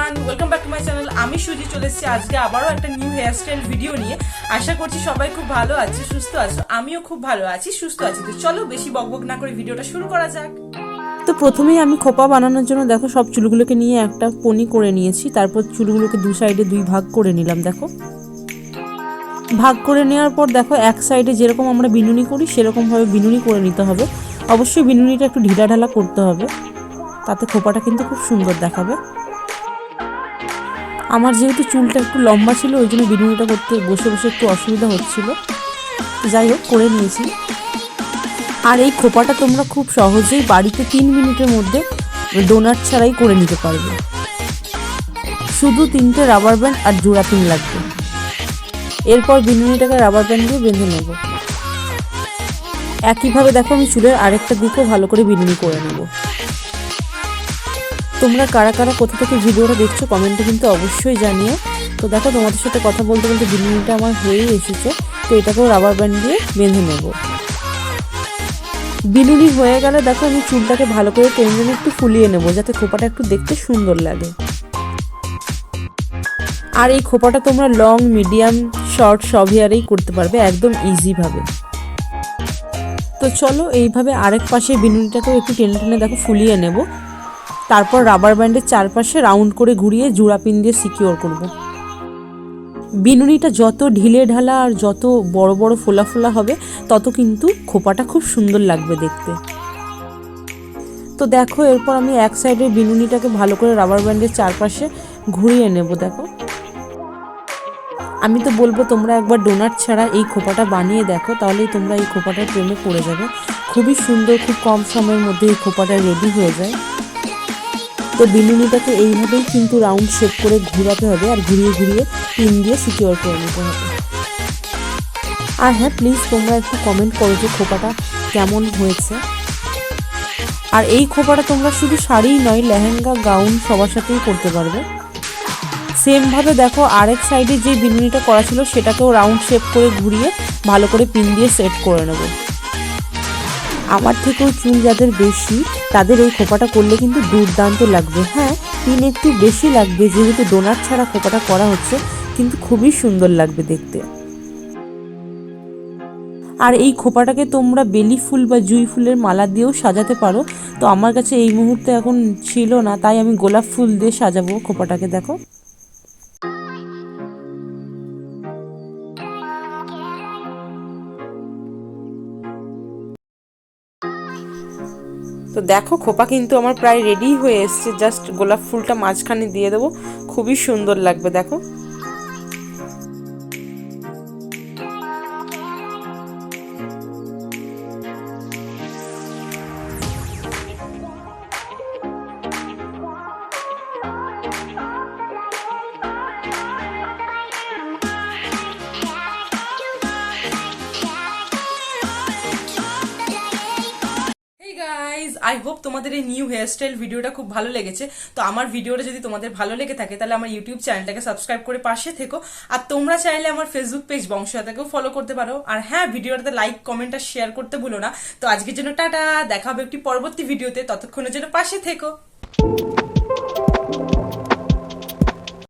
Everyone, welcome back to my channel. আমি সুজি চলে এসেছি আজকে আবারও একটা নিউ হেয়ারস্টাইল ভিডিও নিয়ে। আশা করছি সবাই খুব ভালো আছে, সুস্থ আছো। আমিও খুব ভালো আছি, সুস্থ আছি। তো চলো বেশি বকবক না করে ভিডিওটা শুরু করা যাক। তো প্রথমেই আমি খোপা বানানোর জন্য দেখো সব চুলগুলোকে নিয়ে একটা পনি করে নিয়েছি। তারপর চুলগুলোকে দু সাইডে দুই ভাগ করে নিলাম। দেখো ভাগ করে নেওয়ার পর দেখো এক সাইডে যেরকম আমরা বিনুনি করি সেরকমভাবে বিনুনি করে নিতে হবে। অবশ্যই বিনুনিটা একটু ঢিলা ঢালা করতে হবে, তাতে খোপাটা কিন্তু খুব সুন্দর দেখাবে। আমার যেহেতু চুলটা একটু লম্বা ছিল ওই জন্য বিনুনিটা করতে বসে বসে একটু অসুবিধা হচ্ছিল, যাই হোক করে নিয়েছি। আর এই খোপাটা তোমরা খুব সহজেই বাড়িতে 3 মিনিটের মধ্যে ডোনাট ছাড়াই করে নিতে পারবে। শুধু 3টে রাবার ব্যান্ড আর জোড়া পিন লাগবে। এরপর বিনুনিটাকে রাবার ব্যান্ড দিয়ে বেঁধে নেব। একইভাবে দেখো আমি চুলের আরেকটা দিকেও ভালো করে বিনুনি করে নেব। তোমরা কারা কারা কোথা থেকে ভিডিওটা দেখছো কমেন্টে কিন্তু অবশ্যই জানিও। তো দেখো তোমাদের সাথে কথা বলতে বলতে বিনুনিটা আমার হয়েই এসেছে। তো এটাকেও রাবার ব্যান্ড দিয়ে বেঁধে নেব। বিনুনি হয়ে গেলে দেখো আমি চুলটাকে ভালো করে টেনে একটু ফুলিয়ে নেব, যাতে খোপাটা একটু দেখতে সুন্দর লাগে। আর এই খোপাটা তোমরা লং, মিডিয়াম, শর্ট সব হেয়ারেই করতে পারবে একদম ইজিভাবে। তো চলো এইভাবে আরেক পাশে বিনুনিটাকেও একটু টেনে টেনে দেখো ফুলিয়ে নেব। তারপর রাবার ব্যান্ডের চারপাশে রাউন্ড করে ঘুরিয়ে জোড়া পিন দিয়ে সিকিউর করব। বিনুনিটা যত ঢিলে ঢালা আর যত বড় বড় ফোলা ফোলা হবে তত কিন্তু খোপাটা খুব সুন্দর লাগবে দেখতে। তো দেখো এরপর আমি এক সাইডে বিনুনিটাকে ভালো করে রাবার ব্যান্ডের চারপাশে ঘুরিয়ে নেব। দেখো আমি তো বলবো তোমরা একবার ডোনাট ছাড়া এই খোপাটা বানিয়ে দেখো, তাহলেই তোমরা এই খোপাটার প্রেমে পড়ে যাবে। খুবই সুন্দর, খুব কম সময়ের মধ্যে এই খোপাটা রেডি হয়ে যায়। তো বিনুনিটাকে এইভাবেই কিন্তু রাউন্ড শেপ করে ঘোরাতে হবে আর ঘুরিয়ে ঘুরিয়ে পিন দিয়ে সিকিউর করে নিতে হবে। আর হ্যাঁ, প্লিজ তোমরা একটু কমেন্ট করো যে খোপাটা কেমন হয়েছে। আর এই খোপাটা তোমরা শুধু শাড়িই নয়, লেহেঙ্গা, গাউন সবার সাথেই করতে পারবে। সেমভাবে দেখো আরেক সাইডে যে বিনুনিটা করা ছিল সেটাকেও রাউন্ড শেপ করে ঘুরিয়ে ভালো করে পিন দিয়ে সেট করে নেব। আমার থেকেও চুল যাদের বেশি তাদের এই খোপাটা করলে কিন্তু দুর্দান্ত লাগবে। হ্যাঁ, পিন একটু বেশি লাগবে যেহেতু ডোনাট ছাড়া খোপাটা করা হচ্ছে, কিন্তু খুবই সুন্দর লাগবে দেখতে। আর এই খোপাটাকে তোমরা বেলি ফুল বা জুঁই ফুলের মালা দিয়েও সাজাতে পারো। তো আমার কাছে এই মুহূর্তে এখন ছিল না, তাই আমি গোলাপ ফুল দিয়ে সাজাবো খোপাটাকে। দেখো তো দেখো খোপা কিন্তু আমার প্রায় রেডি হয়ে এসছে। জাস্ট গোলাপ ফুলটা মাঝখানে দিয়ে দেবো, খুবই সুন্দর লাগবে। দেখো আই হোপ তোমাদের এই নিউ হেয়ারস্টাইল ভিডিওটা খুব ভালো লেগেছে। তো আমার ভিডিওটা যদি তোমাদের ভালো লেগে থাকে তাহলে আমার ইউটিউব চ্যানেলটাকে সাবস্ক্রাইব করে পাশে থেকো। আর তোমরা চাইলে আমার ফেসবুক পেজ বংশাতাকেও ফলো করতে পারো। আর হ্যাঁ, ভিডিওটাতে লাইক, কমেন্ট আর শেয়ার করতে ভুলো না। তো আজকের জন্য টাটা, দেখা হবে একটি পরবর্তী ভিডিওতে। ততক্ষণের জন্য পাশে থেকো।